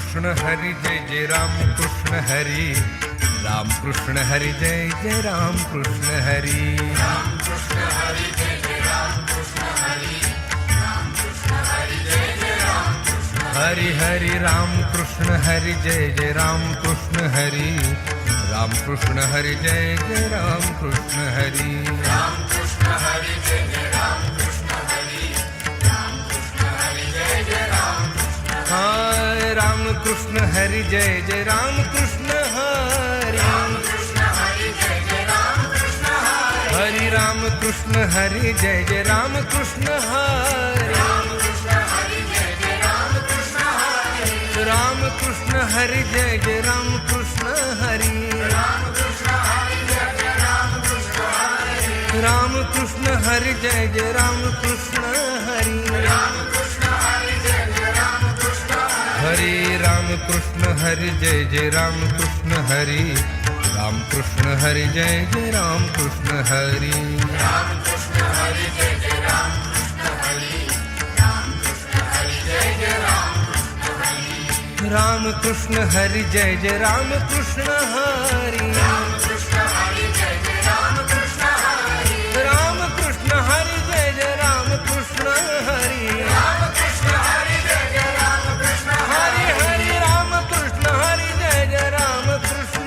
कृष्ण हरी जय जय राम कृष्ण हरी, राम कृष्ण हरी जय जय राम कृष्ण हरी, राम कृष्ण हरी जय जय राम कृष्ण हरी, राम कृष्ण हरी जय जय राम कृष्ण हरी, हरि राम कृष्ण हरी जय जय राम कृष्ण हरी, राम कृष्ण हरी जय जय राम कृष्ण हरी, राम कृष्ण हरी जय जय राम कृष्ण हरी, राम कृष्ण हरी जय जय राम कृष्ण हरी, राम कृष्ण हरी जय जय राम कृष्ण हरी, राम कृष्ण हरी जय जय राम कृष्ण हरी, हरि राम कृष्ण हरी जय जय राम कृष्ण हरी, राम कृष्ण हरी जय जय राम कृष्ण हरी, राम कृष्ण हरी जय जय राम कृष्ण हरी, राम कृष्ण हरी जय जय राम कृष्ण हरी, राम कृष्ण हरी जय जय राम कृष्ण हरी, राम कृष्ण हरी जय जय राम कृष्ण हरी, राम कृष्ण हरी जय जय राम कृष्ण हरी, राम कृष्ण हरी जय जय राम कृष्ण हरी, राम कृष्ण हरी जय जय राम कृष्ण हरी, राम कृष्ण हरी जय जय राम कृष्ण हरी, राम कृष्ण हरी जय जय राम कृष्ण हरी, राम कृष्ण हरी जय जय राम कृष्ण हरी, राम कृष्ण हरी जय जय राम कृष्ण हरी, राम कृष्ण हरी जय जय राम कृष्ण हरी, हरि राम कृष्ण हरी जय जय राम कृष्ण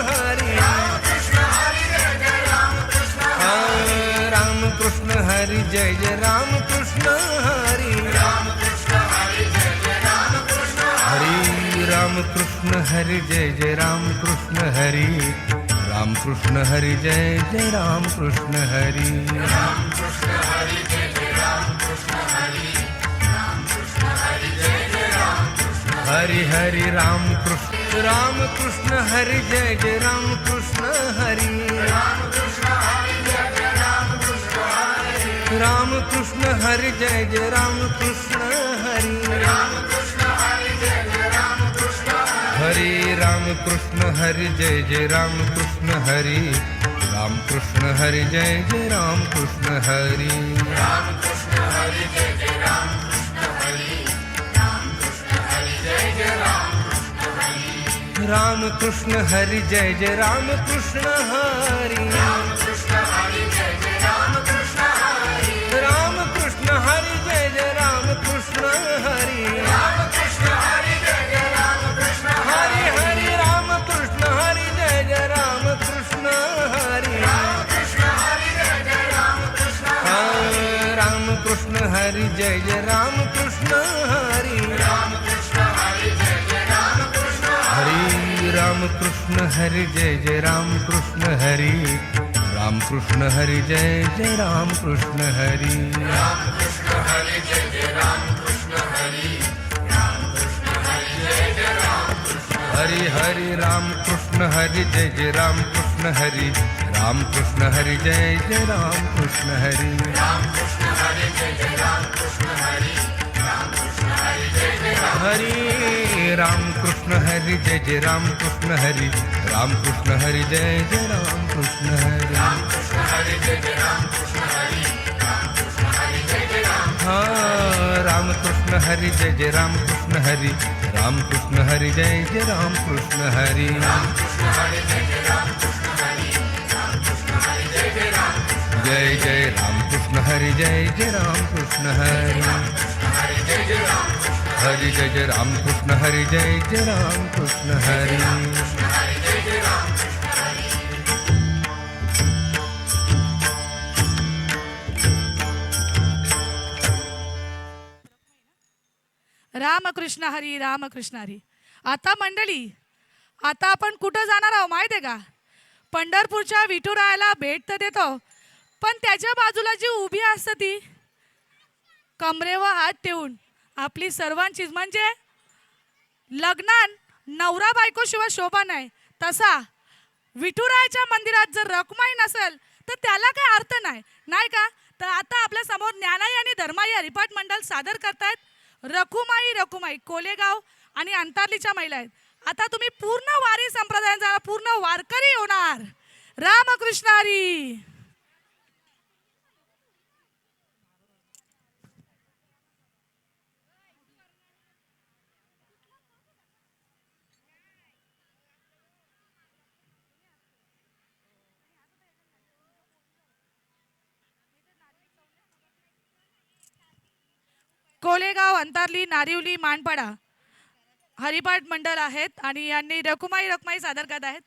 हरी, राम कृष्ण हरी जय जय राम कृष्ण हरी, राम कृष्ण हरी जय जय राम कृष्ण हरी, राम कृष्ण हरी जय जय राम कृष्ण हरी, राम कृष्ण हरी जय जय राम कृष्ण हरी, राम कृष्ण हरी जय जय राम कृष्ण हरी, राम कृष्ण हरी जय जय राम कृष्ण हरी, राम कृष्ण हरी जय जय राम कृष्ण हरी, हरि राम कृष्ण हरी जय जय राम कृष्ण हरी, राम कृष्ण हरी जय जय राम कृष्ण हरी, राम कृष्ण हरी जय जय राम कृष्ण हरी, राम कृष्ण हरी जय जय राम कृष्ण हरी, राम कृष्ण हरी जय जय राम कृष्ण हरी, राम कृष्ण हरी जय जय राम कृष्ण हरी, राम कृष्ण हरी जय जय राम कृष्ण हरी, राम कृष्ण हरी जय जय राम कृष्ण हरी, राम कृष्ण हरी जय जय राम कृष्ण हरी, राम कृष्ण हरी जय जय राम कृष्ण हरी, राम कृष्ण हरी जय जय राम कृष्ण हरी, राम कृष्ण हरी जय जय राम कृष्ण हरी, हरि राम कृष्ण हरी जय जय राम कृष्ण हरी, राम कृष्ण हरी जय जय राम कृष्ण हरी, राम कृष्ण हरी जय जय राम कृष्ण हरी, राम कृष्ण हरी जय जय राम कृष्ण हरी, राम कृष्ण हरी जय जय राम कृष्ण हरी, राम कृष्ण हरी जय जय राम कृष्ण हरी, राम कृष्ण हरी जय जय राम कृष्ण हरी, राम कृष्ण हरी जय जय राम कृष्ण हरी, हरि राम कृष्ण हरी जय जय राम कृष्ण हरी, राम कृष्ण हरी जय जय राम कृष्ण हरी, राम कृष्ण हरी जय जय राम कृष्ण हरी, राम कृष्ण हरी जय जय राम हरी, राम कृष्ण हरी जय जय राम कृष्ण हरी, राम कृष्ण हरी जय जय राम कृष्ण हरी, राम कृष्ण हरी जय जय राम कृष्ण हरी, राम कृष्ण हरी जय जय राम, हाँ राम कृष्ण हरी जय जय राम कृष्ण हरी, राम कृष्ण हरी जय जय राम कृष्ण हरी, राम कृष्ण हरी जय जय राम कृष्ण हरी, राम कृष्ण हरी जय जय राम, जय जय राम कृष्ण हरी जय जय राम कृष्ण हरी, राम कृष्ण हरी जय जय राम कृष्ण हरी, जय जय राम कृष्ण हरी जय जय राम कृष्ण हरी, कृष्ण हरी जय जय राम कृष्ण हरी, रामकृष्ण हरी रामकृष्ण हरी. आता मंडळी, आता आपण कुठं जाणार आहोत माहिती आहे का? पंढरपूरच्या विठुरायाला भेट तर देतो, पण त्याच्या बाजूला जी उभी असते ती कमरेवर हात ठेवून आपली सर्वांचीच, म्हणजे लग्नात नवरा बायको शिवाय शोभा नाही, तसा विठुरायाच्या मंदिरात जर रखुमाई नसेल तर त्याला काही अर्थ नाही, नाही का? तर आता आपल्या समोर ज्ञानाई आणि धर्माई हरिपाठ मंडळ सादर करतायत रखुमाई रखुमाई कोलेगाव आणि अंतार्लीच्या महिला आहेत. आता तुम्ही पूर्ण वारी संप्रदायाचा पूर्ण वारकरी होणार. रामकृष्ण हरी. कोलेगाव, अंतारली, नारिवली, मानपाडा हरिपाठ मंडळ आहेत आणि यांनी रखुमाई सादर करत आहेत.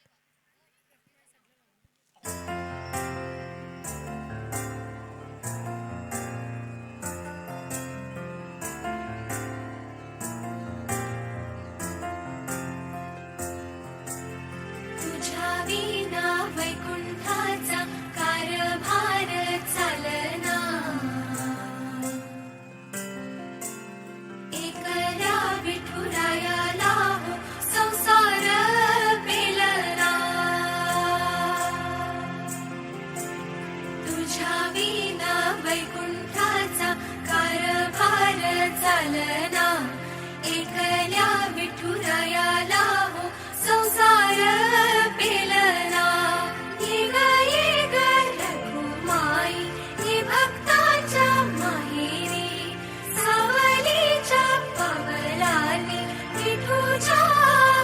तुझ्या विना वैकुंठाचा कारभार चालना, एकल्या विठुरायाला हो संसार पेलना. तुझ्या विना वैकुंठाचा कारभार चालना, एकल्या विठुरायाला हो संसार पेलना. ये ग रखुमाई, ये भक्ताच्या माहेरी, सावलीच्या पावलांनी विठूच्या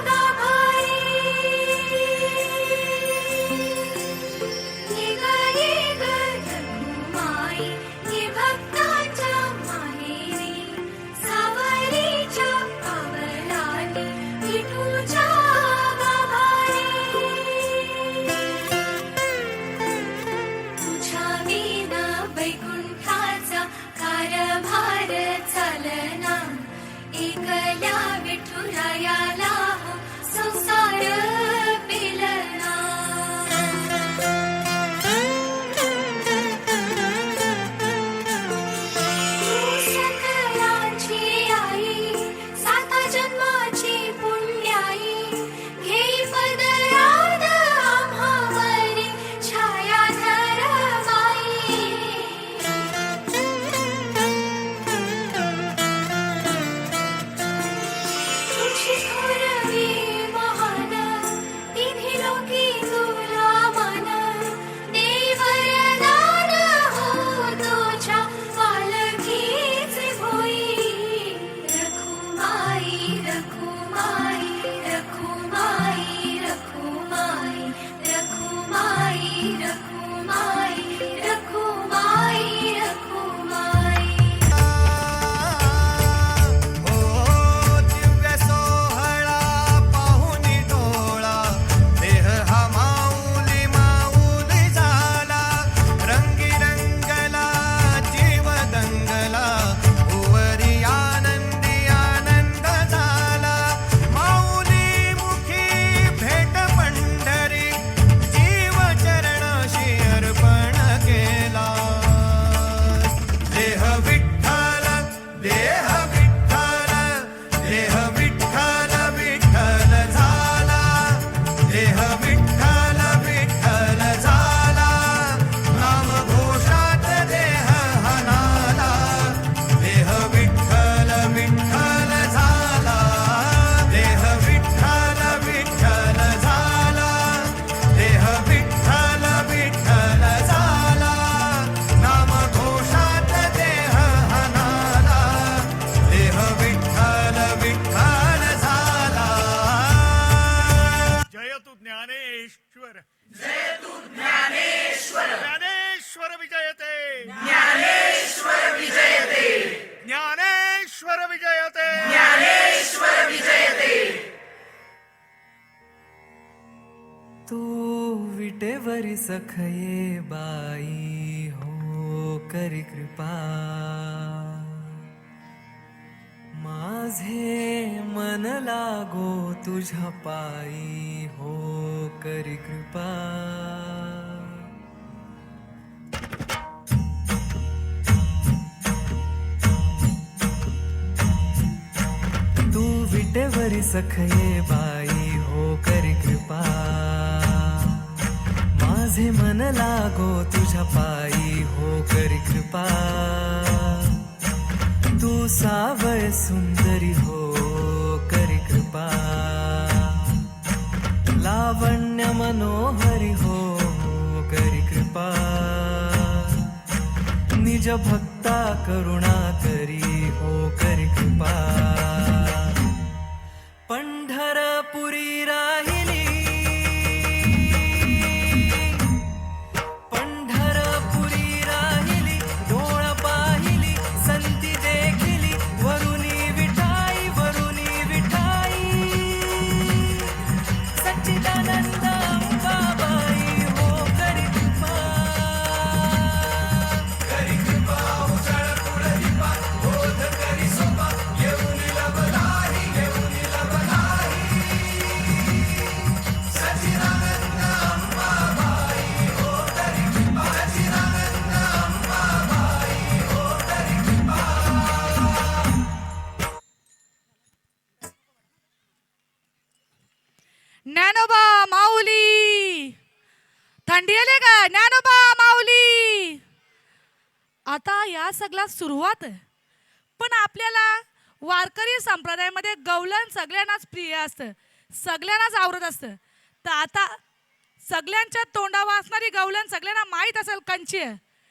गाभारी. ये ग रखुमाई, ये भक्ताच्या माहेरी, सावलीच्या पावलांनी विठूच्या गाभारी. तुझ्या विना वैकुंठाचा कारभार चालना, एकल्या विठुरायाला हो संसार पेलना. सकलांची आई, साता जन्माची पुण्याई, घेई पदरात आम्हावरी छाया धरवाई. तुझी थोरवी महान, तिन्ही लोकी तुला मान, देई वरदान हो तुझ्या पालखीचे भोई. रखुमाई, रखुमाई, रखुमाई, रखुमाई, रखुमाई, रखुमाई, रखुमाई, रखुमाई. ओ दिव्य सोहळा पाहुनी डोळा, देह हा माऊली माऊली झाला. रंगी रंगला जीव दंगला, उवरी आनंदी आनंद झाला. माऊली मुखी भेट पंढरी, जीव चरणाशी अर्पण केला. देह विठ्ठल, देह विठ्ठल, देह विठ्ठल विठ्ठल झाला. देह विठ्ठल विठ्ठल झाला, नाम घोषात देह हनाला. देह विठ्ठल विठ्ठल झाला, देह विठ्ठल विठ्ठल झाला. देह विठ्ठल विठ्ठल झाला, नाम घोषात देह हनाला. देह विठ्ठल विठ्ठल झाला. जय तू ज्ञानेश्वर, जय तू ज्ञानेश्वर, ज्ञानेश्वर विजयते, ज्ञानेश्वर विजयते, ज्ञानेश्वर विजयते, ज्ञानेश्वर विजयते. तू विटेवरी सखये बाई हो करी कृपा, माझे मन लागो तुझ्या पायी हो करी कृपा. तू विटेवरी सखये बाई हो करी कृपा, माझे मन लागो तुझ्या पायी हो करी कृपा. तू सावळ सुंदरी हो करी कृपा, लावण्य मनोहरी हो करी कृपा. निज भक्ता करुणा करी हो करी कृपा. पंढरपुरी राहिली, पंढरपुरी राहिली, डोळ पाहिली संती देखिली, ज्ञानोबा माऊली. आता या सगळ्या सुरुवात आहे, पण आपल्याला वारकरी संप्रदायामध्ये गवलन सगळ्यांनाच प्रिय असतं, सगळ्यांनाच आवडत असतं. तर आता सगळ्यांच्या तोंडावर असणारी गवलन सगळ्यांना माहीत असेल कंची आहे.